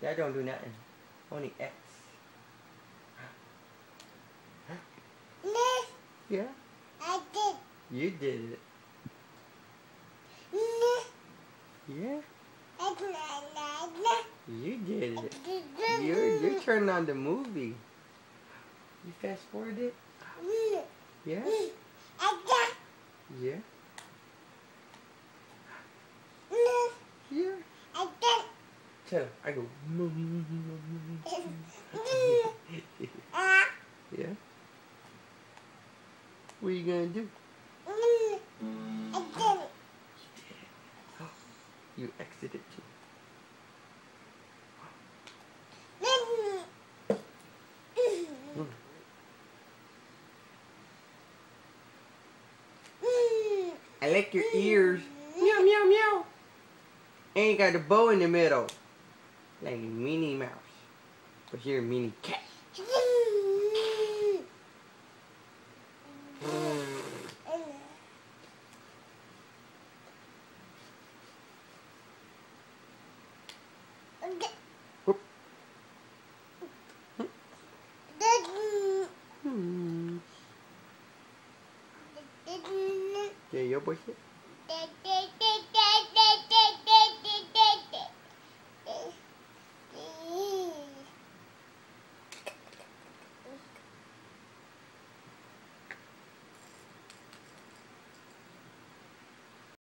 That don't do nothing. Only X. Yeah? I did. You did it. Yeah? You did it. You turned on the movie. You fast forwarded it? Yeah? Yeah? Yeah? Tell I go. Yeah? What are you gonna do? You exited too. I like your ears. Meow, meow, meow. And you got a bow in the middle. Like Minnie Mouse. But you're a mini cat. Whoop. Yeah, your boy shit.